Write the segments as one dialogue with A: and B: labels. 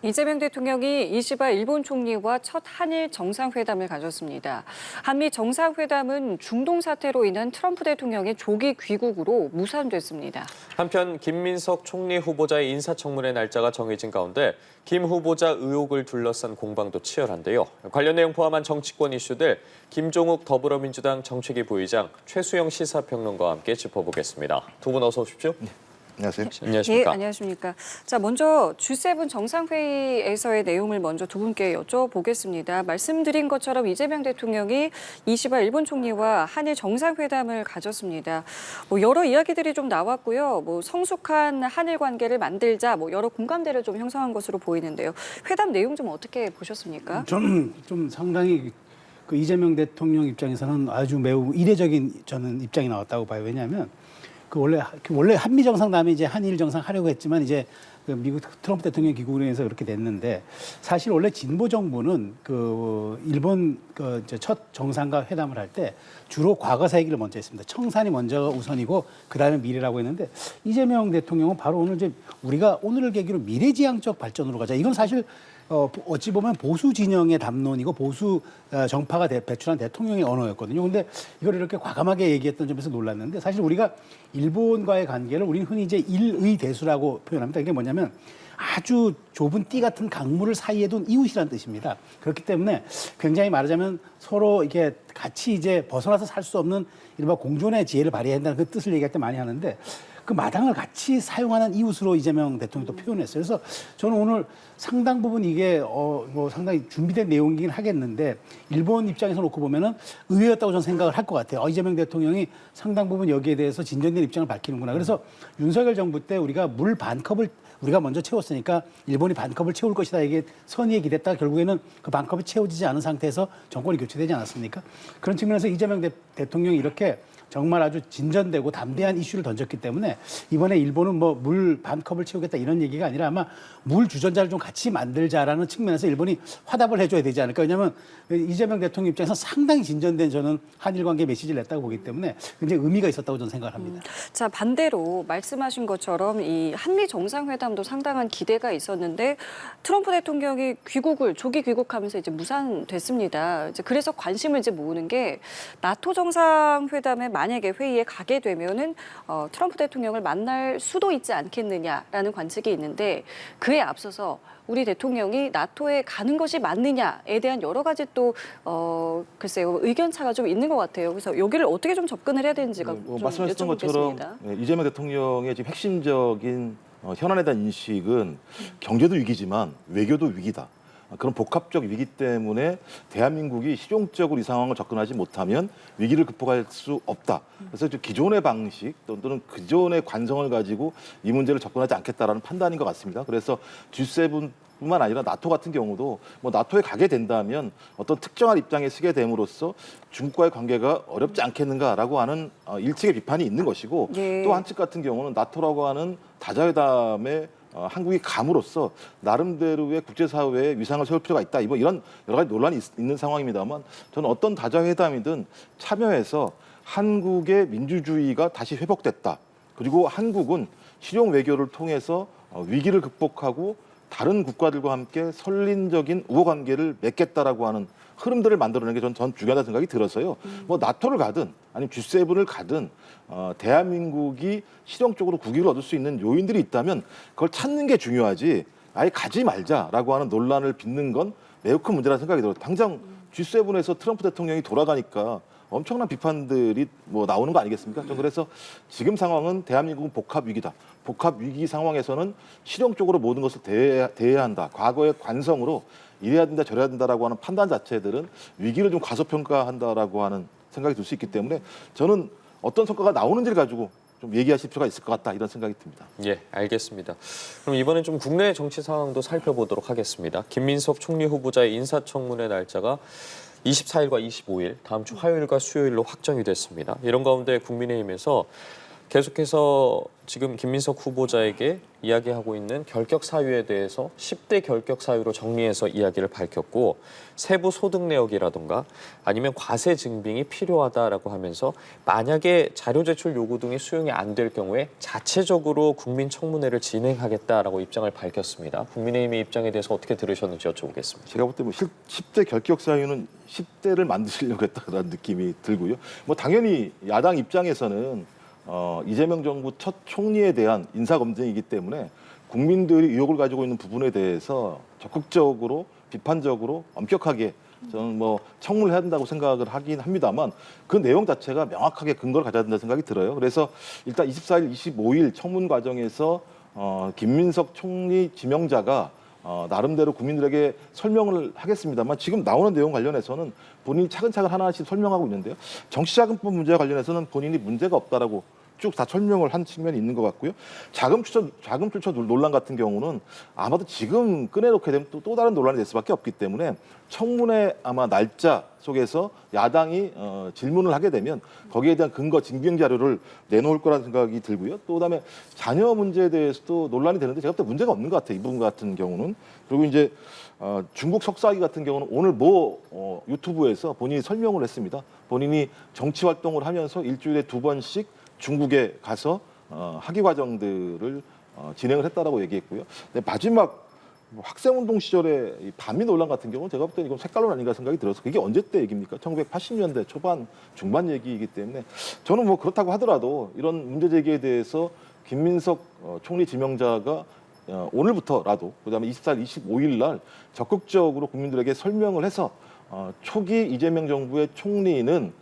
A: 이재명 대통령이 이시바 일본 총리와 첫 한일 정상회담을 가졌습니다. 한미 정상회담은 중동 사태로 인한 트럼프 대통령의 조기 귀국으로 무산됐습니다.
B: 한편 김민석 총리 후보자의 인사청문회 날짜가 정해진 가운데 김 후보자 의혹을 둘러싼 공방도 치열한데요. 관련 내용 포함한 정치권 이슈들 김종욱 더불어민주당 정책위 부의장, 최수영 시사평론가와 함께 짚어보겠습니다. 두 분 어서 오십시오.
C: 네. 안녕하세요.
B: 안녕하십니까.
A: 네, 안녕하십니까. 자, 먼저 G7 정상회의에서의 내용을 먼저 두 분께 여쭤보겠습니다. 말씀드린 것처럼 이재명 대통령이 이시바 일본 총리와 한일 정상회담을 가졌습니다. 여러 이야기들이 좀 나왔고요. 성숙한 한일 관계를 만들자, 여러 공감대를 좀 형성한 것으로 보이는데요. 회담 내용 좀 어떻게 보셨습니까?
D: 저는 좀 상당히 그 이재명 대통령 입장에서는 아주 매우 이례적인 저는 입장이 나왔다고 봐요. 왜냐하면 원래 한미 정상다음에 이제 한일 정상 하려고 했지만 이제 그 미국 트럼프 대통령 귀국으로 해서 그렇게 됐는데 사실 원래 진보 정부는 그 일본 첫 정상과 회담을 할 때 주로 과거사 얘기를 먼저 했습니다. 청산이 먼저 우선이고 그다음에 미래라고 했는데 이재명 대통령은 바로 오늘 이제 우리가 오늘을 계기로 미래지향적 발전으로 가자. 이건 사실 어찌 보면 보수 진영의 담론이고 보수 정파가 배출한 대통령의 언어였거든요. 근데 이걸 이렇게 과감하게 얘기했던 점에서 놀랐는데 사실 우리가 일본과의 관계를 우리는 흔히 이제 일의 대수라고 표현합니다. 이게 뭐냐면 아주 좁은 띠 같은 강물을 사이에 둔 이웃이라는 뜻입니다. 그렇기 때문에 굉장히 말하자면 서로 이게 같이 이제 벗어나서 살 수 없는 이른바 공존의 지혜를 발휘해야 한다는 그 뜻을 얘기할 때 많이 하는데 그 마당을 같이 사용하는 이웃으로 이재명 대통령도 표현했어요. 그래서 저는 오늘 상당 부분 이게 상당히 준비된 내용이긴 하겠는데 일본 입장에서 놓고 보면은 의외였다고 저는 생각을 할 것 같아요. 이재명 대통령이 상당 부분 여기에 대해서 진전된 입장을 밝히는구나. 그래서 윤석열 정부 때 우리가 물 반컵을 우리가 먼저 채웠으니까 일본이 반컵을 채울 것이다. 이게 선의에 기댔다가 결국에는 그 반컵이 채워지지 않은 상태에서 정권이 교체되지 않았습니까? 그런 측면에서 이재명 대통령이 이렇게 정말 아주 진전되고 담대한 이슈를 던졌기 때문에 이번에 일본은 물 반컵을 채우겠다 이런 얘기가 아니라 아마 물 주전자를 좀 같이 만들자라는 측면에서 일본이 화답을 해줘야 되지 않을까. 왜냐하면 이재명 대통령 입장에서 상당히 진전된 저는 한일 관계 메시지를 냈다고 보기 때문에 굉장히 의미가 있었다고 저는 생각을 합니다.
A: 자, 반대로 말씀하신 것처럼 이 한미 정상회담도 상당한 기대가 있었는데 트럼프 대통령이 조기 귀국하면서 이제 무산됐습니다. 이제 그래서 관심을 이제 모으는 게 나토 정상회담에 만약에 회의에 가게 되면은 트럼프 대통령을 만날 수도 있지 않겠느냐라는 관측이 있는데 그에 앞서서 우리 대통령이 나토에 가는 것이 맞느냐에 대한 여러 가지 또 글쎄요 의견 차가 좀 있는 것 같아요. 그래서 여기를 어떻게 좀 접근을 해야 되는지가 좀
C: 말씀하셨던
A: 여쭤보겠습니다.
C: 것처럼 이재명 대통령의 지금 핵심적인 현안에 대한 인식은 경제도 위기지만 외교도 위기다. 그런 복합적 위기 때문에 대한민국이 실용적으로 이 상황을 접근하지 못하면 위기를 극복할 수 없다. 그래서 기존의 방식 또는 기존의 관성을 가지고 이 문제를 접근하지 않겠다라는 판단인 것 같습니다. 그래서 G7뿐만 아니라 나토 같은 경우도 나토에 가게 된다면 어떤 특정한 입장에 서게 됨으로써 중국과의 관계가 어렵지 않겠는가라고 하는 일측의 비판이 있는 것이고
A: 예.
C: 또 한측 같은 경우는 나토라고 하는 다자회담에 한국이 감으로써 나름대로의 국제사회에 위상을 세울 필요가 있다. 이런 여러 가지 논란이 있는 상황입니다만 저는 어떤 다자회담이든 참여해서 한국의 민주주의가 다시 회복됐다. 그리고 한국은 실용 외교를 통해서 위기를 극복하고 다른 국가들과 함께 선린적인 우호 관계를 맺겠다라고 하는 흐름들을 만들어내는 게 전 중요하다는 생각이 들어서요. 나토를 가든 아니면 G7을 가든 대한민국이 실용적으로 국익을 얻을 수 있는 요인들이 있다면 그걸 찾는 게 중요하지 아예 가지 말자라고 하는 논란을 빚는 건 매우 큰 문제라는 생각이 들어요. 당장 G7에서 트럼프 대통령이 돌아가니까 엄청난 비판들이 나오는 거 아니겠습니까? 전 그래서 지금 상황은 대한민국은 복합 위기다. 복합 위기 상황에서는 실용적으로 모든 것을 대해야 한다. 과거의 관성으로 이래야 된다 저래야 된다라고 하는 판단 자체들은 위기를 좀 과소평가한다라고 하는 생각이 들 수 있기 때문에 저는 어떤 성과가 나오는지를 가지고 좀 얘기하실 필요가 있을 것 같다 이런 생각이 듭니다.
B: 예, 알겠습니다. 그럼 이번엔 좀 국내 정치 상황도 살펴보도록 하겠습니다. 김민석 총리 후보자의 인사청문회 날짜가 24일과 25일, 다음 주 화요일과 수요일로 확정이 됐습니다. 이런 가운데 국민의힘에서 계속해서 지금 김민석 후보자에게 이야기하고 있는 결격 사유에 대해서 10대 결격 사유로 정리해서 이야기를 밝혔고 세부 소득 내역이라든가 아니면 과세 증빙이 필요하다라고 하면서 만약에 자료 제출 요구 등이 수용이 안 될 경우에 자체적으로 국민청문회를 진행하겠다라고 입장을 밝혔습니다. 국민의힘의 입장에 대해서 어떻게 들으셨는지 여쭤보겠습니다.
C: 제가 볼 때 뭐 10대 결격 사유는 10대를 만드시려고 했다는 느낌이 들고요. 뭐 당연히 야당 입장에서는 이재명 정부 첫 총리에 대한 인사 검증이기 때문에 국민들이 의혹을 가지고 있는 부분에 대해서 적극적으로 비판적으로 엄격하게 저는 뭐 청문을 해야 된다고 생각을 하긴 합니다만 그 내용 자체가 명확하게 근거를 가져야 된다는 생각이 들어요. 그래서 일단 24일, 25일 청문 과정에서 김민석 총리 지명자가 나름대로 국민들에게 설명을 하겠습니다만 지금 나오는 내용 관련해서는 본인이 차근차근 하나씩 설명하고 있는데요. 정치자금법 문제와 관련해서는 본인이 문제가 없다라고 쭉 다 설명을 한 측면이 있는 것 같고요. 자금 출처 논란 같은 경우는 아마도 지금 꺼내놓게 되면 또 다른 논란이 될 수밖에 없기 때문에 청문회 아마 날짜 속에서 야당이 질문을 하게 되면 거기에 대한 근거 증빙 자료를 내놓을 거라는 생각이 들고요. 또 그다음에 자녀 문제에 대해서도 논란이 되는데 제가 볼 때 문제가 없는 것 같아요. 이 부분 같은 경우는. 그리고 이제 중국 석사기 같은 경우는 오늘 유튜브에서 본인이 설명을 했습니다. 본인이 정치 활동을 하면서 일주일에 2번씩 중국에 가서 학위 과정들을 진행을 했다라고 얘기했고요. 근데 마지막 학생운동 시절에 이 반미 논란 같은 경우는 제가 볼 때 이건 색깔론 아닌가 생각이 들어서 그게 언제 때 얘기입니까? 1980년대 초반 중반 얘기이기 때문에 저는 뭐 그렇다고 하더라도 이런 문제 제기에 대해서 김민석 총리 지명자가 오늘부터라도 그다음에 24일, 25일 날 적극적으로 국민들에게 설명을 해서 초기 이재명 정부의 총리는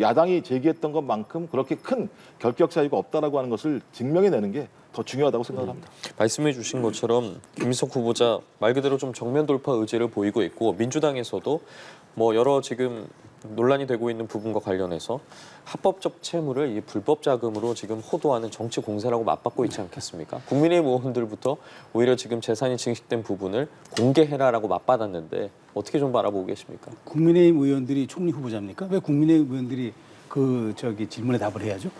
C: 야당이 제기했던 것만큼 그렇게 큰 결격 사유가 없다라고 하는 것을 증명해내는 게 더 중요하다고 생각을 합니다.
B: 말씀해 주신 것처럼 김민석 후보자 말 그대로 좀 정면 돌파 의지를 보이고 있고 민주당에서도 뭐 여러 지금 논란이 되고 있는 부분과 관련해서 합법적 채무를 이 불법 자금으로 지금 호도하는 정치 공세라고 맞받고 있지 않겠습니까? 국민의힘 의원들부터 오히려 지금 재산이 증식된 부분을 공개해라라고 맞받았는데 어떻게 좀 바라보고 계십니까?
D: 국민의힘 의원들이 총리 후보자입니까? 왜 국민의힘 의원들이 질문에 답을 해야죠?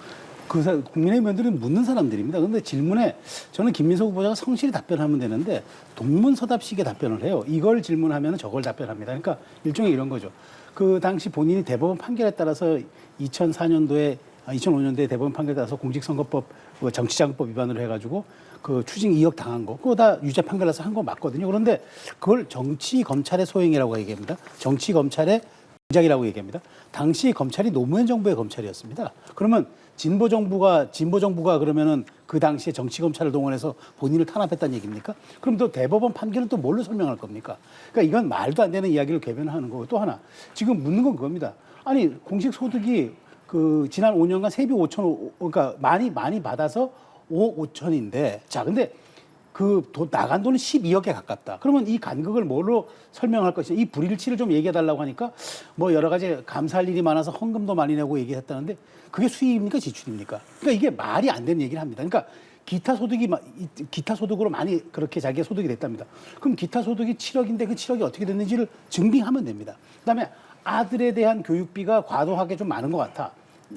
D: 국민의힘 의원들은 묻는 사람들입니다. 그런데 질문에 저는 김민석 후보자가 성실히 답변하면 되는데 동문서답식의 답변을 해요. 이걸 질문하면 저걸 답변합니다. 그러니까 일종의 이런 거죠. 그 당시 본인이 대법원 판결에 따라서 2005년도에 대법원 판결에 따라서 공직선거법 정치자금법 위반으로 해가지고 그 추징 2억 당한 거 그거 다 유죄 판결 나서 한 거 맞거든요. 그런데 그걸 정치 검찰의 소행이라고 얘기합니다. 정치 검찰의 공작이라고 얘기합니다. 당시 검찰이 노무현 정부의 검찰이었습니다. 그러면 진보 정부가 그러면은 그 당시에 정치 검찰을 동원해서 본인을 탄압했다는 얘기입니까? 그럼 또 대법원 판결은 또 뭘로 설명할 겁니까? 그러니까 이건 말도 안 되는 이야기를 궤변하는 거고 또 하나 지금 묻는 건 그겁니다. 아니 공식 소득이 그 지난 5년간 세비 5천 그러니까 많이 받아서 5억 5천인데 자 근데 나간 돈은 12억에 가깝다. 그러면 이 간극을 뭘로 설명할 것이냐. 이 불일치를 좀 얘기해달라고 하니까 뭐 여러 가지 감사할 일이 많아서 헌금도 많이 내고 얘기했다는데 그게 수입입니까? 지출입니까? 그러니까 이게 말이 안 되는 얘기를 합니다. 그러니까 기타 소득으로 많이 그렇게 자기의 소득이 됐답니다. 그럼 기타 소득이 7억인데 그 7억이 어떻게 됐는지를 증빙하면 됩니다. 그다음에 아들에 대한 교육비가 과도하게 좀 많은 것 같아.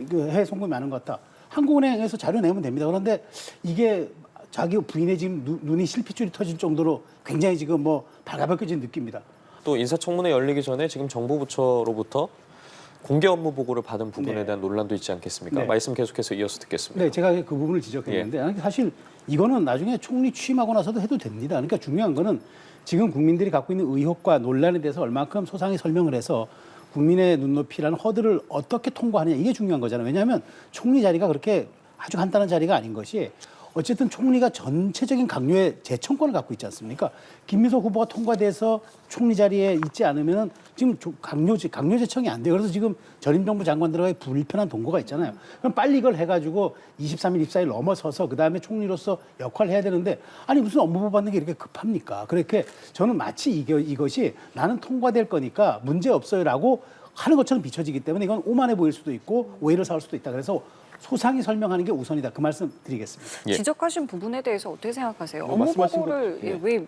D: 그 해외 송금이 많은 것 같아. 한국은행에서 자료 내면 됩니다. 그런데 이게 자기 부인의 지금 눈이 실핏줄이 터질 정도로 굉장히 지금 뭐 발가벗겨진 느낌입니다.
B: 또 인사청문회 열리기 전에 지금 정부 부처로부터 공개 업무 보고를 받은 부분에 대한 논란도 있지 않겠습니까?
D: 네.
B: 말씀 계속해서 이어서 듣겠습니다.
D: 네, 제가 그 부분을 지적했는데 사실 이거는 나중에 총리 취임하고 나서도 해도 됩니다. 그러니까 중요한 거는 지금 국민들이 갖고 있는 의혹과 논란에 대해서 얼마큼 소상히 설명을 해서 국민의 눈높이라는 허들을 어떻게 통과하느냐 이게 중요한 거잖아요. 왜냐하면 총리 자리가 그렇게 아주 간단한 자리가 아닌 것이 어쨌든 총리가 전체적인 강요의 재청권을 갖고 있지 않습니까? 김민석 후보가 통과돼서 총리 자리에 있지 않으면 지금 강요 재청이 안 돼요. 그래서 지금 전임 정부 장관들과의 불편한 동거가 있잖아요. 그럼 빨리 이걸 해가지고 23일, 24일 넘어서서 그다음에 총리로서 역할을 해야 되는데 아니 무슨 업무보 받는 게 이렇게 급합니까? 그렇게 저는 마치 이것이 나는 통과될 거니까 문제 없어요라고 하는 것처럼 비춰지기 때문에 이건 오만해 보일 수도 있고 오해를 사올 수도 있다. 그래서 소상히 설명하는 게 우선이다. 그 말씀 드리겠습니다.
B: 예.
A: 지적하신 부분에 대해서 어떻게 생각하세요?
C: 뭐
A: 업무
C: 말씀하신
A: 보고를
C: 것, 예.
A: 왜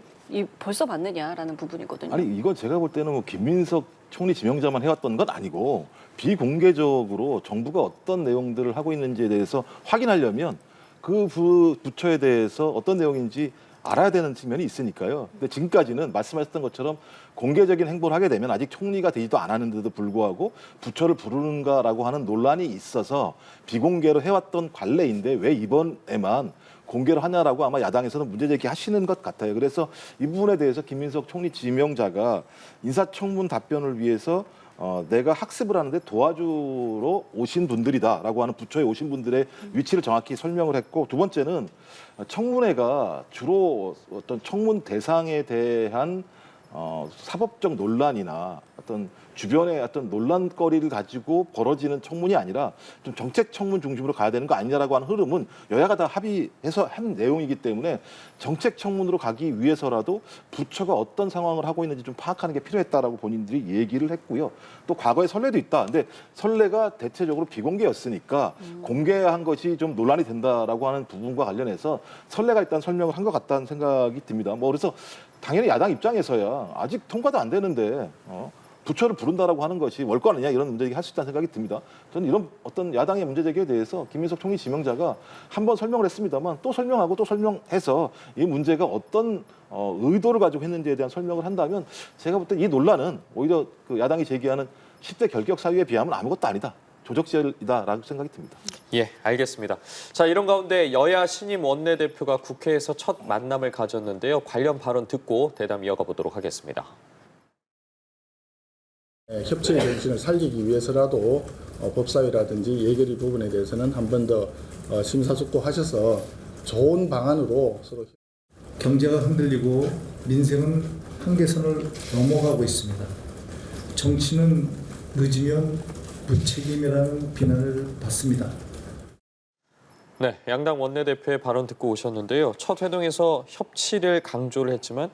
A: 벌써 받느냐라는 부분이거든요.
C: 아니 이건 제가 볼 때는 뭐 김민석 총리 지명자만 해왔던 건 아니고 비공개적으로 정부가 어떤 내용들을 하고 있는지에 대해서 확인하려면 그 부처에 대해서 어떤 내용인지 알아야 되는 측면이 있으니까요. 근데 지금까지는 말씀하셨던 것처럼 공개적인 행보를 하게 되면 아직 총리가 되지도 않았는데도 불구하고 부처를 부르는가라고 하는 논란이 있어서 비공개로 해왔던 관례인데 왜 이번에만 공개를 하냐라고 아마 야당에서는 문제 제기하시는 것 같아요. 그래서 이 부분에 대해서 김민석 총리 지명자가 인사청문 답변을 위해서 내가 학습을 하는데 도와주러 오신 분들이다라고 하는 부처에 오신 분들의 위치를 정확히 설명을 했고, 두 번째는 청문회가 주로 어떤 청문 대상에 대한 사법적 논란이나 어떤 주변의 어떤 논란거리를 가지고 벌어지는 청문이 아니라 좀 정책 청문 중심으로 가야 되는 거 아니냐라고 하는 흐름은 여야가 다 합의해서 한 내용이기 때문에 정책 청문으로 가기 위해서라도 부처가 어떤 상황을 하고 있는지 좀 파악하는 게 필요했다라고 본인들이 얘기를 했고요. 또 과거에 선례도 있다. 근데 선례가 대체적으로 비공개였으니까 공개한 것이 좀 논란이 된다라고 하는 부분과 관련해서 선례가 일단 설명을 한 것 같다는 생각이 듭니다. 뭐 그래서 당연히 야당 입장에서야 아직 통과도 안 되는데 부처를 부른다라고 하는 것이 월권 아니냐 이런 문제제기 할 수 있다는 생각이 듭니다. 저는 이런 어떤 야당의 문제제기에 대해서 김민석 총리 지명자가 한 번 설명을 했습니다만 또 설명하고 또 설명해서 이 문제가 어떤 의도를 가지고 했는지에 대한 설명을 한다면 제가 볼 때 이 논란은 오히려 그 야당이 제기하는 10대 결격 사유에 비하면 아무것도 아니다. 조적질이다라고 생각이 듭니다.
B: 예, 알겠습니다. 자, 이런 가운데 여야 신임 원내대표가 국회에서 첫 만남을 가졌는데요. 관련 발언 듣고 대담 이어가 보도록 하겠습니다.
E: 협치의 정신을 살리기 위해서라도 법사위라든지 예결위 부분에 대해서는 한 번 더 심사숙고하셔서 좋은 방안으로 서로
F: 경제가 흔들리고 민생은 한계선을 넘어가고 있습니다. 정치는 늦으면 무책임이라는 비난을 받습니다.
B: 네, 양당 원내대표의 발언 듣고 오셨는데요. 첫 회동에서 협치를 강조를 했지만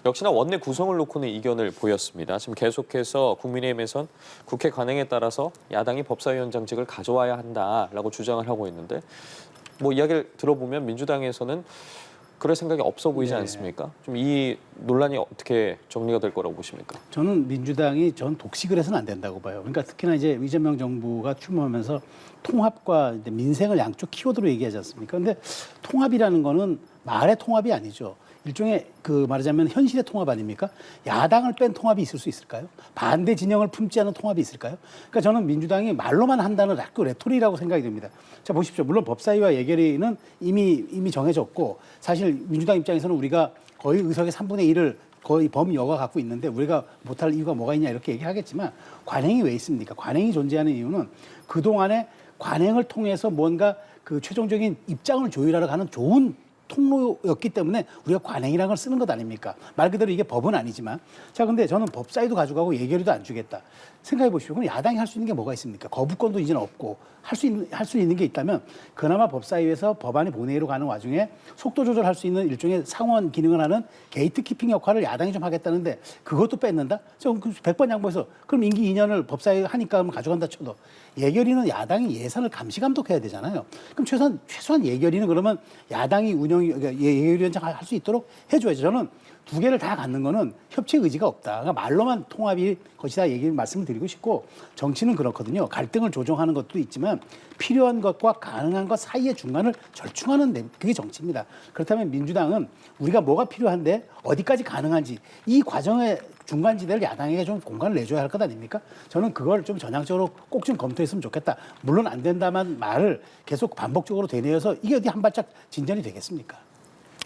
B: 역시나 원내 구성을 놓고는 이견을 보였습니다. 지금 계속해서 국민의힘에선 국회 관행에 따라서 야당이 법사위원장직을 가져와야 한다라고 주장을 하고 있는데 뭐 이야기를 들어보면 민주당에서는 그럴 생각이 없어 보이지 않습니까? 좀 이 논란이 어떻게 정리가 될 거라고 보십니까?
D: 저는 민주당이 전 독식을 해서는 안 된다고 봐요. 그러니까 특히나 이제 이재명 정부가 출범하면서 통합과 이제 민생을 양쪽 키워드로 얘기하지 않습니까? 그런데 통합이라는 거는 말의 통합이 아니죠. 일종의 그 말하자면 현실의 통합 아닙니까? 야당을 뺀 통합이 있을 수 있을까요? 반대 진영을 품지 않은 통합이 있을까요? 그러니까 저는 민주당이 말로만 한다는 자꾸 레토리라고 생각이 듭니다. 자, 보십시오. 물론 법사위와 예결위는 이미 정해졌고 사실 민주당 입장에서는 우리가 거의 의석의 3분의 1을 거의 범여가 갖고 있는데 우리가 못할 이유가 뭐가 있냐 이렇게 얘기하겠지만 관행이 왜 있습니까? 관행이 존재하는 이유는 그동안에 관행을 통해서 뭔가 그 최종적인 입장을 조율하러 가는 좋은 통로였기 때문에 우리가 관행이라는 걸 쓰는 것 아닙니까? 말 그대로 이게 법은 아니지만. 자, 근데 저는 법사위도 가져가고 예결위도 안 주겠다. 생각해 보십시오. 그럼 야당이 할 수 있는 게 뭐가 있습니까? 거부권도 이제는 없고 할 수 있는 게 있다면 그나마 법사위에서 법안이 본회의로 가는 와중에 속도 조절할 수 있는 일종의 상원 기능을 하는 게이트키핑 역할을 야당이 좀 하겠다는데 그것도 뺏는다? 저 100번 양보해서 그럼 임기 2년을 법사위 하니까 그럼 가져간다 쳐도 예결위는 야당이 예산을 감시 감독해야 되잖아요. 그럼 최소한 예결위는 그러면 야당이 예결위원장 할 수 있도록 해줘야죠. 저는 두 개를 다 갖는 거는 협치 의지가 없다. 그러니까 말로만 통합이 것이다 말씀을 드리고 싶고 정치는 그렇거든요. 갈등을 조정하는 것도 있지만 필요한 것과 가능한 것 사이의 중간을 절충하는 그게 정치입니다. 그렇다면 민주당은 우리가 뭐가 필요한데 어디까지 가능한지 이 과정의 중간지대를 야당에게 좀 공간을 내줘야 할 것 아닙니까? 저는 그걸 좀 전향적으로 꼭 좀 검토했으면 좋겠다. 물론 안 된다만 말을 계속 반복적으로 되뇌어서 이게 어디 한 발짝 진전이 되겠습니까?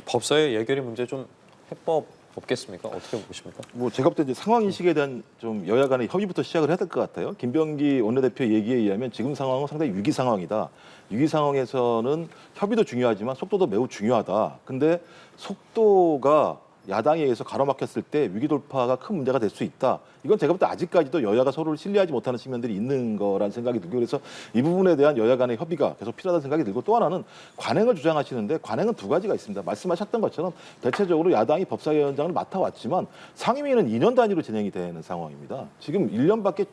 B: 법사위 예결위 문제 좀 해법 없겠습니까? 어떻게 보십니까?
C: 뭐 제가 볼 때 이제 상황 인식에 대한 좀 여야 간의 협의부터 시작을 해야 될 것 같아요. 김병기 원내대표 얘기에 의하면 지금 상황은 상당히 위기 상황이다. 위기 상황에서는 협의도 중요하지만 속도도 매우 중요하다. 근데 속도가 야당에 의해서 가로막혔을 때 위기 돌파가 큰 문제가 될 수 있다. 이건 제가 볼 때 아직까지도 여야가 서로를 신뢰하지 못하는 측면들이 있는 거라는 생각이 들고 그래서 이 부분에 대한 여야 간의 협의가 계속 필요하다는 생각이 들고 또 하나는 관행을 주장하시는데 관행은 두 가지가 있습니다. 말씀하셨던 것처럼 대체적으로 야당이 법사위원장을 맡아왔지만 상임위는 2년 단위로 진행이 되는 상황입니다. 지금 1년밖에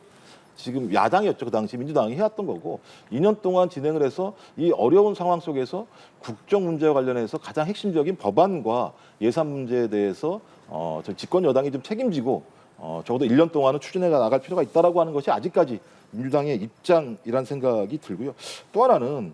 C: 지금 야당이었죠. 그 당시 민주당이 해왔던 거고 2년 동안 진행을 해서 이 어려운 상황 속에서 국정 문제와 관련해서 가장 핵심적인 법안과 예산 문제에 대해서 집권 여당이 좀 책임지고 적어도 1년 동안은 추진해 나갈 필요가 있다라고 하는 것이 아직까지 민주당의 입장이란 생각이 들고요. 또 하나는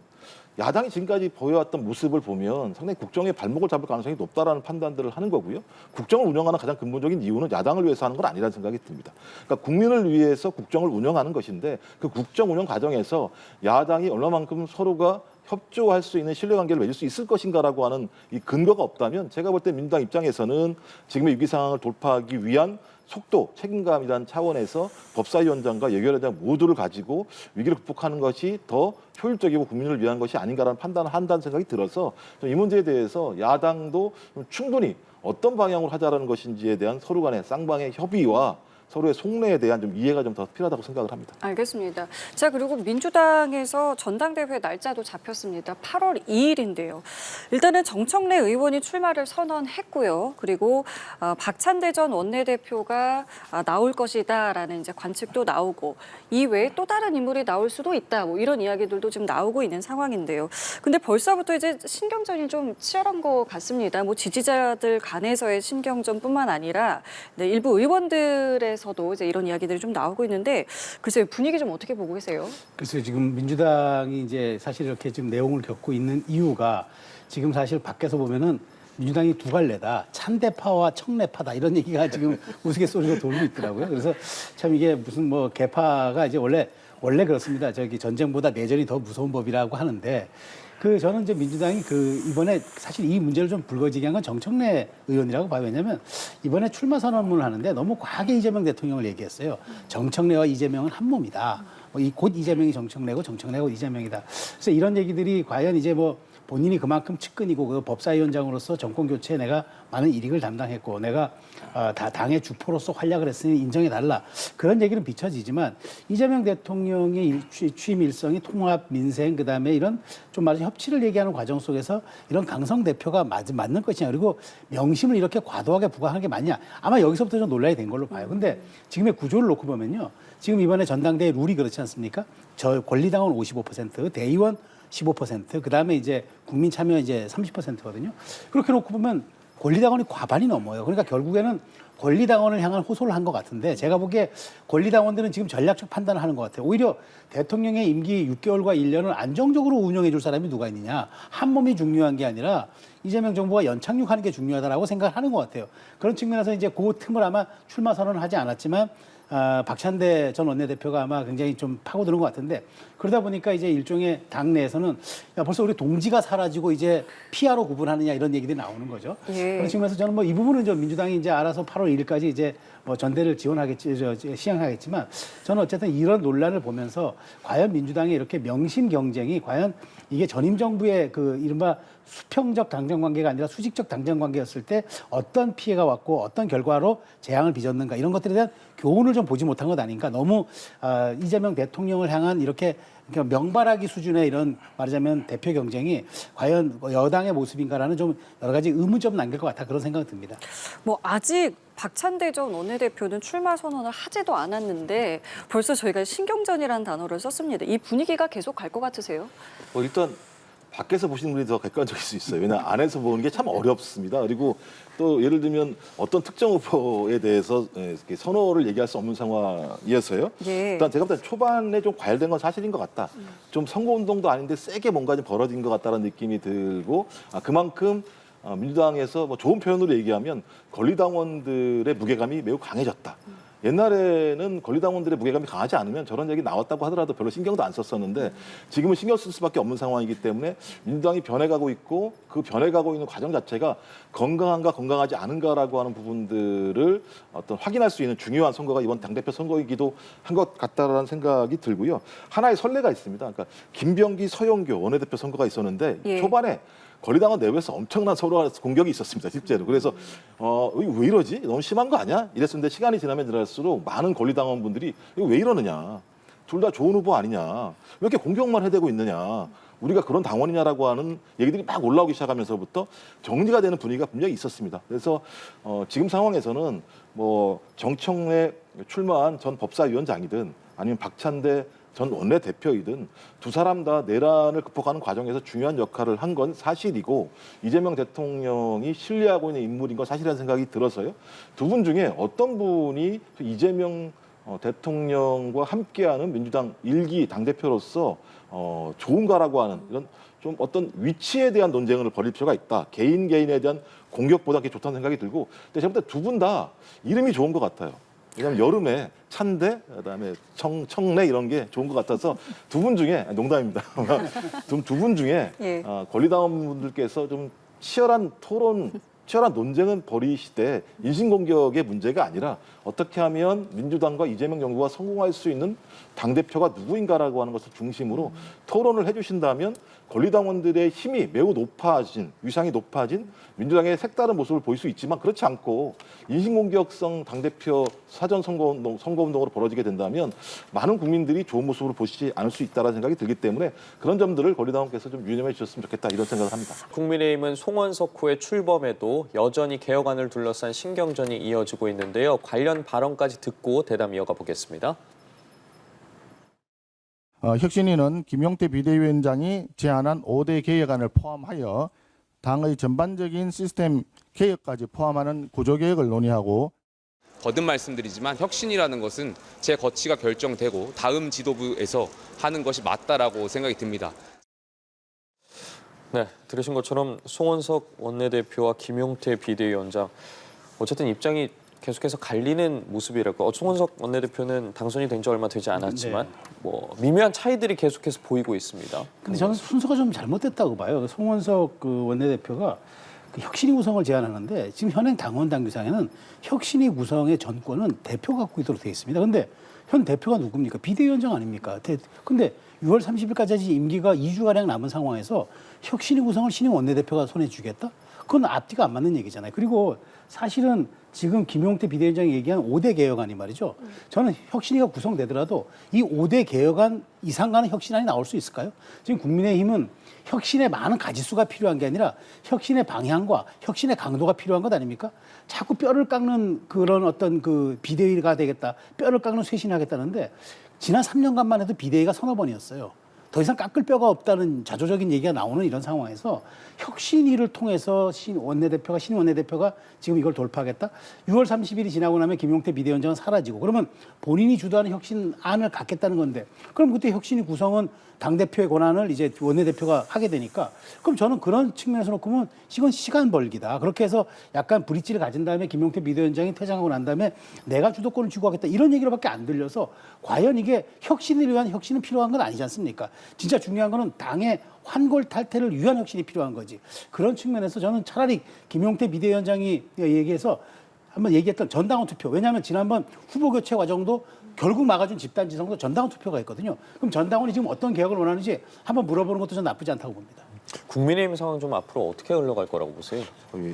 C: 야당이 지금까지 보여왔던 모습을 보면 상당히 국정의 발목을 잡을 가능성이 높다라는 판단들을 하는 거고요. 국정을 운영하는 가장 근본적인 이유는 야당을 위해서 하는 건 아니라는 생각이 듭니다. 그러니까 국민을 위해서 국정을 운영하는 것인데 그 국정 운영 과정에서 야당이 얼마만큼 서로가 협조할 수 있는 신뢰관계를 맺을 수 있을 것인가라고 하는 이 근거가 없다면 제가 볼 때 민주당 입장에서는 지금의 위기 상황을 돌파하기 위한 속도, 책임감이라는 차원에서 법사위원장과 예결위원장 모두를 가지고 위기를 극복하는 것이 더 효율적이고 국민을 위한 것이 아닌가라는 판단을 한다는 생각이 들어서 이 문제에 대해서 야당도 충분히 어떤 방향으로 하자라는 것인지에 대한 서로 간의 쌍방의 협의와 서로의 속내에 대한 좀 이해가 좀 더 필요하다고 생각을 합니다.
A: 알겠습니다. 자, 그리고 민주당에서 전당대회 날짜도 잡혔습니다. 8월 2일인데요. 일단은 정청래 의원이 출마를 선언했고요. 그리고 박찬대 전 원내대표가 나올 것이다라는 이제 관측도 나오고 이외에 또 다른 인물이 나올 수도 있다. 뭐 이런 이야기들도 지금 나오고 있는 상황인데요. 근데 벌써부터 이제 신경전이 좀 치열한 것 같습니다. 뭐 지지자들 간에서의 신경전뿐만 아니라 일부 의원들의 서도 이제 이런 이야기들이 좀 나오고 있는데 글쎄요, 분위기 좀 어떻게 보고 계세요?
D: 글쎄요, 지금 민주당이 이제 사실 이렇게 지금 내용을 겪고 있는 이유가 지금 사실 밖에서 보면은 민주당이 두 갈래다, 찬대파와 청래파다 이런 얘기가 지금 우스갯소리로 돌고 있더라고요. 그래서 참 이게 무슨 뭐 개파가 이제 원래 그렇습니다. 저기 전쟁보다 내전이 더 무서운 법이라고 하는데. 저는 이제 민주당이 이번에 사실 이 문제를 좀 불거지게 한 건 정청래 의원이라고 봐요. 왜냐면 이번에 출마 선언문을 하는데 너무 과하게 이재명 대통령을 얘기했어요. 정청래와 이재명은 한 몸이다. 곧 이재명이 정청래고 정청래가 곧 이재명이다. 그래서 이런 얘기들이 과연 이제 뭐 본인이 그만큼 측근이고 그 법사위원장으로서 정권 교체에 내가 많은 일익을 담당했고 내가 당의 주포로서 활약을 했으니 인정해달라. 그런 얘기는 비춰지지만 이재명 대통령의 취임 일성이 통합, 민생, 그다음에 이런 좀 말하자면 협치를 얘기하는 과정 속에서 이런 강성 대표가 맞는 것이냐. 그리고 명심을 이렇게 과도하게 부과하는 게 맞냐. 아마 여기서부터 좀 논란이 된 걸로 봐요. 근데 지금의 구조를 놓고 보면요. 지금 이번에 전당대회 룰이 그렇지 않습니까? 권리당원 55%, 대의원 15%, 그다음에 이제 국민 참여 이제 30%거든요. 그렇게 놓고 보면 권리당원이 과반이 넘어요. 그러니까 결국에는 권리당원을 향한 호소를 한 것 같은데 제가 보기에 권리당원들은 지금 전략적 판단을 하는 것 같아요. 오히려 대통령의 임기 6개월과 1년을 안정적으로 운영해 줄 사람이 누가 있느냐. 한 몸이 중요한 게 아니라 이재명 정부가 연착륙하는 게 중요하다라고 생각을 하는 것 같아요. 그런 측면에서 이제 그 틈을 아마 출마 선언을 하지 않았지만 박찬대 전 원내대표가 아마 굉장히 좀 파고드는 것 같은데 그러다 보니까 이제 일종의 당내에서는 야, 벌써 우리 동지가 사라지고 이제 피아로 구분하느냐 이런 얘기들이 나오는 거죠.
A: 예.
D: 그런 측면에서 저는 뭐 이 부분은 좀 민주당이 이제 알아서 8월 1일까지 이제 뭐 전대를 시행하겠지만 저는 어쨌든 이런 논란을 보면서 과연 민주당의 이렇게 명심 경쟁이 과연 이게 전임 정부의 이른바 수평적 당정 관계가 아니라 수직적 당정 관계였을 때 어떤 피해가 왔고 어떤 결과로 재앙을 빚었는가 이런 것들에 대한 교훈을 좀 보지 못한 것 아닌가. 너무 이재명 대통령을 향한 이렇게 명발하기 수준의 이런 말하자면 대표 경쟁이 과연 여당의 모습인가라는 좀 여러 가지 의문점 남길 것 같아 그런 생각이 듭니다.
A: 뭐 아직 박찬대 전 원내대표는 출마 선언을 하지도 않았는데 벌써 저희가 신경전이라는 단어를 썼습니다. 이 분위기가 계속 갈 것 같으세요?
C: 일단 밖에서 보시는 분이 더 객관적일 수 있어요. 왜냐하면 안에서 보는 게 참 어렵습니다. 그리고 또 예를 들면 어떤 특정 후보에 대해서 이렇게 선호를 얘기할 수 없는 상황이어서요.
A: 예.
C: 일단 제가 볼 때 초반에 좀 과열된 건 사실인 것 같다. 좀 선거운동도 아닌데 세게 뭔가 좀 벌어진 것 같다는 느낌이 들고 그만큼 민주당에서 뭐 좋은 표현으로 얘기하면 권리당원들의 무게감이 매우 강해졌다. 옛날에는 권리당원들의 무게감이 강하지 않으면 저런 얘기 나왔다고 하더라도 별로 신경도 안 썼었는데 지금은 신경 쓸 수밖에 없는 상황이기 때문에 민주당이 변해가고 있고 그 변해가고 있는 과정 자체가 건강한가 건강하지 않은가라고 하는 부분들을 어떤 확인할 수 있는 중요한 선거가 이번 당대표 선거이기도 한 것 같다라는 생각이 들고요. 하나의 선례가 있습니다. 그러니까 김병기, 서영교 원내대표 선거가 있었는데
A: 예.
C: 초반에 권리당원 내부에서 엄청난 서로 공격이 있었습니다, 실제로. 그래서 왜 이러지? 너무 심한 거 아니야? 이랬었는데 시간이 지나면 지날수록 많은 권리당원 분들이 이거 왜 이러느냐? 둘 다 좋은 후보 아니냐? 왜 이렇게 공격만 해대고 있느냐? 우리가 그런 당원이냐라고 하는 얘기들이 막 올라오기 시작하면서부터 정리가 되는 분위기가 분명히 있었습니다. 그래서 지금 상황에서는 뭐 정청래 출마한 전 법사위원장이든 아니면 박찬대 전 원내대표이든 두 사람 다 내란을 극복하는 과정에서 중요한 역할을 한 건 사실이고 이재명 대통령이 신뢰하고 있는 인물인 건 사실이라는 생각이 들어서요. 두 분 중에 어떤 분이 이재명 대통령과 함께하는 민주당 일기 당대표로서 좋은가라고 하는 이런 좀 어떤 위치에 대한 논쟁을 벌일 필요가 있다. 개인에 대한 공격보다 그게 좋다는 생각이 들고 근데 제가 볼 때 두 분 다 이름이 좋은 것 같아요. 왜냐하면 여름에 찬대, 그다음에 청래 이런 게 좋은 것 같아서 두 분 중에 농담입니다. 두 분 중에
A: 예.
C: 권리당원분들께서 좀 치열한 토론, 치열한 논쟁은 벌이시되 인신공격의 문제가 아니라 어떻게 하면 민주당과 이재명 정부가 성공할 수 있는 당대표가 누구인가라고 하는 것을 중심으로 토론을 해주신다면 권리당원들의 힘이 매우 높아진, 위상이 높아진 민주당의 색다른 모습을 보일 수 있지만 그렇지 않고 인신공격성 당대표 사전 선거운동으로 벌어지게 된다면 많은 국민들이 좋은 모습으로 보시지 않을 수 있다는 생각이 들기 때문에 그런 점들을 권리당원께서 좀 유념해 주셨으면 좋겠다 이런 생각을 합니다.
B: 국민의힘은 송원석 후의 출범에도 여전히 개혁안을 둘러싼 신경전이 이어지고 있는데요. 관련 발언까지 듣고 대담 이어가 보겠습니다.
G: 혁신위는 김용태 비대위원장이 제안한 5대 개혁안을 포함하여 당의 전반적인 시스템 개혁까지 포함하는 구조개혁을 논의하고
H: 거듭 말씀드리지만 혁신이라는 것은 제 거치가 결정되고 다음 지도부에서 하는 것이 맞다라고 생각이 듭니다.
B: 네, 들으신 것처럼 송원석 원내대표와 김용태 비대위원장 어쨌든 입장이 계속해서 갈리는 모습이랄까. 송원석 원내대표는 당선이 된 지 얼마 되지 않았지만 뭐 미묘한 차이들이 계속해서 보이고 있습니다.
D: 근데 저는 순서가 좀 잘못됐다고 봐요. 송원석 그 원내대표가 그 혁신위 구성을 제안하는데 지금 현행 당원 당규상에는 혁신위 구성의 전권은 대표가 갖고 있도록 되어 있습니다. 근데 현 대표가 누굽니까? 비대위원장 아닙니까? 근데 6월 30일까지 임기가 2주가량 남은 상황에서 혁신위 구성을 신임 원내대표가 손에 쥐겠다? 그건 앞뒤가 안 맞는 얘기잖아요. 그리고 사실은 지금 김용태 비대위원장이 얘기한 5대 개혁안이 말이죠. 저는 혁신위가 구성되더라도 이 5대 개혁안 이상 가는 혁신안이 나올 수 있을까요? 지금 국민의힘은 혁신의 많은 가지수가 필요한 게 아니라 혁신의 방향과 혁신의 강도가 필요한 것 아닙니까? 자꾸 뼈를 깎는 그런 어떤 그 비대위가 되겠다. 뼈를 깎는 쇄신하겠다는데 지난 3년간만 해도 비대위가 서너 번이었어요. 더 이상 깎을 뼈가 없다는 자조적인 얘기가 나오는 이런 상황에서 혁신위를 통해서 신임 원내대표가 지금 이걸 돌파하겠다? 6월 30일이 지나고 나면 김용태 비대위원장은 사라지고 그러면 본인이 주도하는 혁신안을 갖겠다는 건데 그럼 그때 혁신위 구성은 당대표의 권한을 이제 원내대표가 하게 되니까 그럼 저는 그런 측면에서 놓고 보면 이건 시간 벌기다. 그렇게 해서 약간 브릿지를 가진 다음에 김용태 비대위원장이 퇴장하고 난 다음에 내가 주도권을 쥐고 하겠다. 이런 얘기로밖에 안 들려서 과연 이게 혁신을 위한 혁신은 필요한 건 아니지 않습니까? 진짜 중요한 거는 당의 환골탈태를 위한 혁신이 필요한 거지. 그런 측면에서 저는 차라리 김용태 비대위원장이 얘기해서 한번 얘기했던 전당원 투표. 왜냐하면 지난번 후보 교체 과정도 결국 막아준 집단지성도 전당원 투표가 있거든요. 그럼 전당원이 지금 어떤 개혁을 원하는지 한번 물어보는 것도 저는 나쁘지 않다고 봅니다.
B: 국민의힘 상황 좀 앞으로 어떻게 흘러갈 거라고 보세요?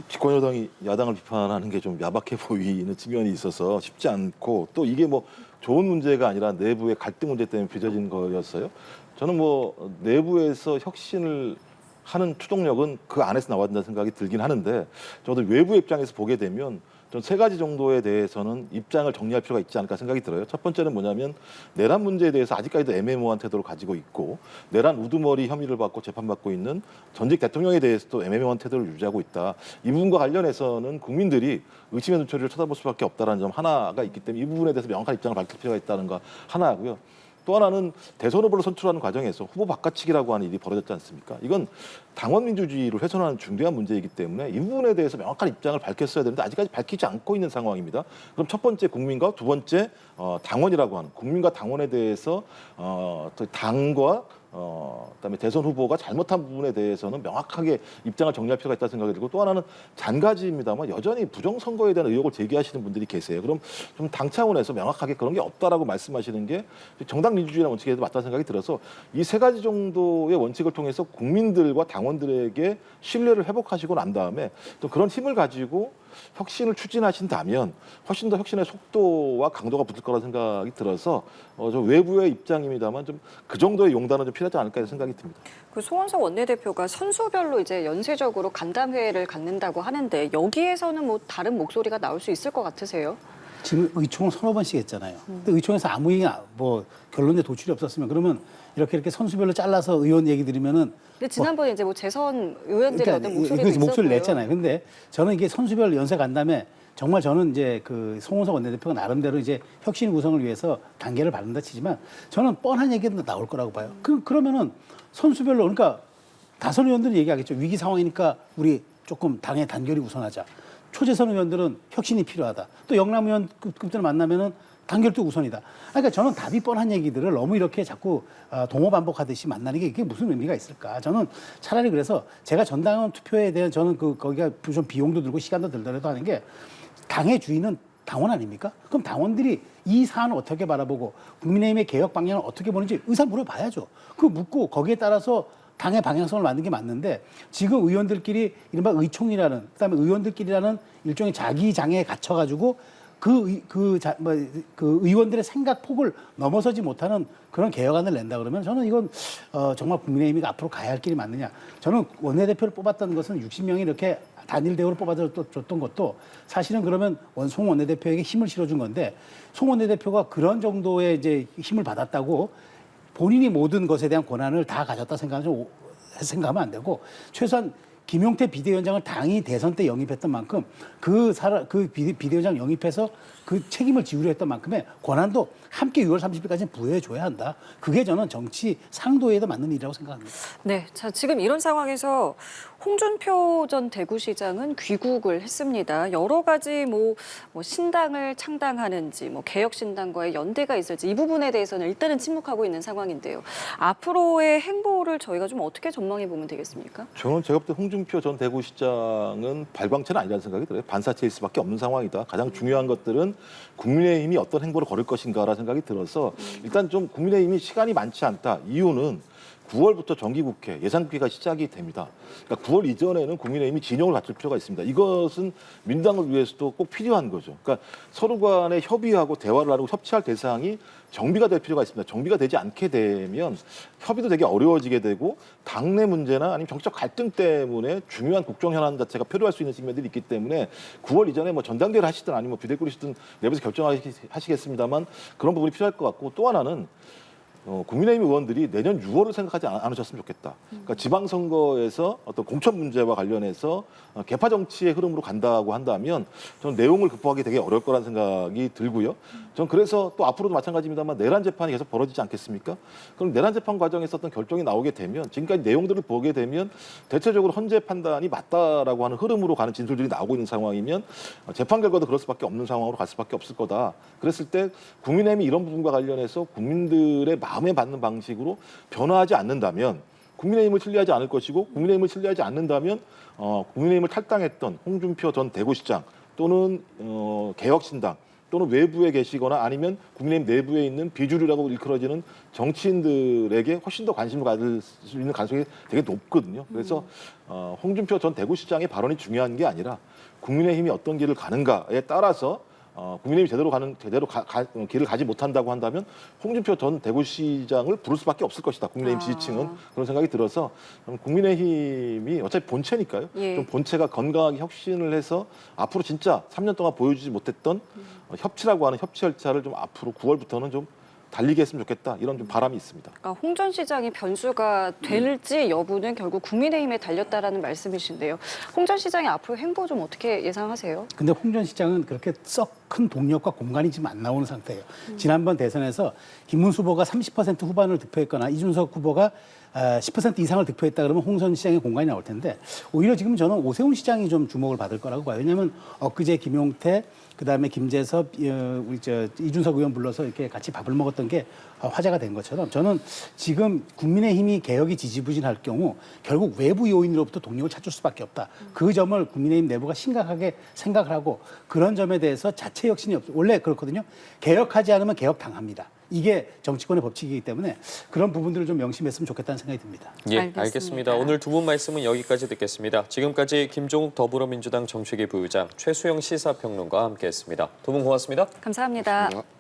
C: 집권 여당이 야당을 비판하는 게 좀 야박해 보이는 측면이 있어서 쉽지 않고 또 이게 뭐 좋은 문제가 아니라 내부의 갈등 문제 때문에 빚어진 거였어요. 저는 뭐 내부에서 혁신을 하는 추동력은 그 안에서 나와야 된다는 생각이 들긴 하는데 저도 외부 입장에서 보게 되면 전 세 가지 정도에 대해서는 입장을 정리할 필요가 있지 않을까 생각이 들어요. 첫 번째는 뭐냐면 내란 문제에 대해서 아직까지도 애매모호한 태도를 가지고 있고 내란 우두머리 혐의를 받고 재판받고 있는 전직 대통령에 대해서도 애매모호한 태도를 유지하고 있다. 이 부분과 관련해서는 국민들이 의심의 눈초리를 쳐다볼 수밖에 없다는 점 하나가 있기 때문에 이 부분에 대해서 명확한 입장을 밝힐 필요가 있다는 거 하나고요. 또 하나는 대선 후보를 선출하는 과정에서 후보 바꿔치기라고 하는 일이 벌어졌지 않습니까? 이건 당원 민주주의를 훼손하는 중대한 문제이기 때문에 이 부분에 대해서 명확한 입장을 밝혔어야 되는데 아직까지 밝히지 않고 있는 상황입니다. 그럼 첫 번째 국민과 두 번째 당원이라고 하는 국민과 당원에 대해서 또 당과 그다음에 대선 후보가 잘못한 부분에 대해서는 명확하게 입장을 정리할 필요가 있다는 생각이 들고 또 하나는 잔가지입니다만 여전히 부정선거에 대한 의혹을 제기하시는 분들이 계세요. 그럼 좀 당 차원에서 명확하게 그런 게 없다라고 말씀하시는 게 정당 민주주의라는 원칙에도 맞다는 생각이 들어서 이 세 가지 정도의 원칙을 통해서 국민들과 당원들에게 신뢰를 회복하시고 난 다음에 또 그런 힘을 가지고 혁신을 추진하신다면 훨씬 더 혁신의 속도와 강도가 붙을 거라는 생각이 들어서 저 외부의 입장입니다만 좀 그 정도의 용단은 좀 필요하지 않을까 생각이 듭니다.
A: 그 송원석 원내대표가 선수별로 이제 연쇄적으로 간담회를 갖는다고 하는데 여기에서는 뭐 다른 목소리가 나올 수 있을 것 같으세요?
D: 지금 의총을 서너 번씩 했잖아요. 근데 의총에서 아무 얘기 뭐 결론에 도출이 없었으면 그러면 이렇게 선수별로 잘라서 의원 얘기 들으면은
A: 근데 지난번에 이제 뭐 재선 의원들의 어떤 목소리도
D: 그
A: 있었고요.
D: 목소리를 냈잖아요. 근데 저는 이게 선수별 연세 간 다음에 정말 저는 이제 그 송원석 원내대표가 나름대로 이제 혁신 구성을 위해서 단계를 밟는다 치지만 저는 뻔한 얘기도 나올 거라고 봐요. 그러면은 선수별로 그러니까 다선 의원들은 얘기하겠죠. 위기 상황이니까 우리 조금 당의 단결이 우선하자. 초재선 의원들은 혁신이 필요하다. 또 영남 의원급들 만나면은 단결도 우선이다. 그러니까 저는 답이 뻔한 얘기들을 너무 이렇게 자꾸 동호 반복하듯이 만나는 게 이게 무슨 의미가 있을까? 저는 차라리 그래서 제가 전당원 투표에 대한 저는 거기가 좀 비용도 들고 시간도 들더라도 하는 게 당의 주인은 당원 아닙니까? 그럼 당원들이 이 사안을 어떻게 바라보고 국민의힘의 개혁 방향을 어떻게 보는지 의사 물어봐야죠. 그거 묻고 거기에 따라서 당의 방향성을 만든 게 맞는데 지금 의원들끼리 이른바 의총이라는 그다음에 의원들끼리라는 일종의 자기 장애에 갇혀가지고 그 의원들의 생각 폭을 넘어서지 못하는 그런 개혁안을 낸다 그러면 저는 이건 정말 국민의힘이 앞으로 가야 할 길이 맞느냐. 저는 원내대표를 뽑았던 것은 60명이 이렇게 단일 대우로 뽑아줬던 것도 사실은 그러면 송 원내대표에게 힘을 실어준 건데 송 원내대표가 그런 정도의 이제 힘을 받았다고 본인이 모든 것에 대한 권한을 다 가졌다 생각하면 안 되고 최소한 김용태 비대위원장을 당이 대선 때 영입했던 만큼 그 비대위원장 영입해서 그 책임을 지우려 했던 만큼의 권한도 함께 6월 30일까지는 부여해줘야 한다. 그게 저는 정치 상도에도 맞는 일이라고 생각합니다.
A: 네, 자 지금 이런 상황에서 홍준표 전 대구시장은 귀국을 했습니다. 여러 가지 뭐 신당을 창당하는지, 뭐 개혁신당과의 연대가 있을지 이 부분에 대해서는 일단은 침묵하고 있는 상황인데요. 앞으로의 행보를 저희가 좀 어떻게 전망해 보면 되겠습니까?
C: 저는 제가 볼 때 홍준표 전 대구시장은 발광체는 아니라는 생각이 들어요. 반사체일 수밖에 없는 상황이다. 가장 중요한 것들은 국민의힘이 어떤 행보를 걸을 것인가라는 생각이 들어서 일단 좀 국민의힘이 시간이 많지 않다. 이유는 9월부터 정기국회, 예산국회가 시작이 됩니다. 그러니까 9월 이전에는 국민의힘이 진영을 갖출 필요가 있습니다. 이것은 민당을 위해서도 꼭 필요한 거죠. 그러니까 서로 간에 협의하고 대화를 하고 협치할 대상이 정비가 될 필요가 있습니다. 정비가 되지 않게 되면 협의도 되게 어려워지게 되고 당내 문제나 아니면 정치적 갈등 때문에 중요한 국정 현안 자체가 표류할 수 있는 측면들이 있기 때문에 9월 이전에 뭐 전당대회를 하시든 아니면 뭐 비대꾸리시든 내부에서 결정하시겠습니다만 그런 부분이 필요할 것 같고 또 하나는 국민의힘 의원들이 내년 6월을 생각하지 않으셨으면 좋겠다. 그러니까 지방선거에서 어떤 공천 문제와 관련해서 개파 정치의 흐름으로 간다고 한다면 저는 내용을 극복하기 되게 어려울 거라는 생각이 들고요. 저는 그래서 또 앞으로도 마찬가지입니다만 내란 재판이 계속 벌어지지 않겠습니까? 그럼 내란 재판 과정에서 어떤 결정이 나오게 되면 지금까지 내용들을 보게 되면 대체적으로 헌재 판단이 맞다라고 하는 흐름으로 가는 진술들이 나오고 있는 상황이면 재판 결과도 그럴 수밖에 없는 상황으로 갈 수밖에 없을 거다. 그랬을 때 국민의힘이 이런 부분과 관련해서 국민들의 마음에 받는 방식으로 변화하지 않는다면 국민의힘을 신뢰하지 않을 것이고 국민의힘을 신뢰하지 않는다면 국민의힘을 탈당했던 홍준표 전 대구시장 또는 개혁신당 또는 외부에 계시거나 아니면 국민의힘 내부에 있는 비주류라고 일컬어지는 정치인들에게 훨씬 더 관심을 가질 수 있는 가능성이 되게 높거든요. 그래서 홍준표 전 대구시장의 발언이 중요한 게 아니라 국민의힘이 어떤 길을 가는가에 따라서 국민의힘이 제대로 길을 가지 못한다고 한다면 홍준표 전 대구시장을 부를 수밖에 없을 것이다. 국민의힘 지지층은 그런 생각이 들어서 국민의힘이 어차피 본체니까요.
A: 예.
C: 좀 본체가 건강하게 혁신을 해서 앞으로 진짜 3년 동안 보여주지 못했던 협치라고 하는 협치 절차를 좀 앞으로 9월부터는 좀 달리게 했으면 좋겠다. 이런 좀 바람이 있습니다.
A: 그러니까 홍 전 시장이 변수가 될지 여부는 결국 국민의힘에 달렸다라는 말씀이신데요. 홍 전 시장의 앞으로 행보 좀 어떻게 예상하세요?
D: 근데 홍 전 시장은 그렇게 썩 큰 동력과 공간이 지금 안 나오는 상태예요. 지난번 대선에서 김문수 후보가 30% 후반을 득표했거나 이준석 후보가 10% 이상을 득표했다 그러면 홍 전 시장의 공간이 나올 텐데 오히려 지금 저는 오세훈 시장이 좀 주목을 받을 거라고 봐요. 왜냐하면 엊그제 김용태 그다음에 김재섭 우리 이준석 의원 불러서 이렇게 같이 밥을 먹었던 게 화제가 된 것처럼 저는 지금 국민의힘이 개혁이 지지부진할 경우 결국 외부 요인으로부터 동력을 찾을 수밖에 없다. 그 점을 국민의힘 내부가 심각하게 생각을 하고 그런 점에 대해서 자체 혁신이 없어. 원래 그렇거든요. 개혁하지 않으면 개혁 당합니다. 이게 정치권의 법칙이기 때문에 그런 부분들을 좀 명심했으면 좋겠다는 생각이 듭니다.
B: 예, 알겠습니다. 오늘 두 분 말씀은 여기까지 듣겠습니다. 지금까지 김종욱 더불어민주당 정책위 부의장, 최수영 시사평론가와 함께했습니다. 두 분 고맙습니다.
A: 감사합니다.
C: 고맙습니다.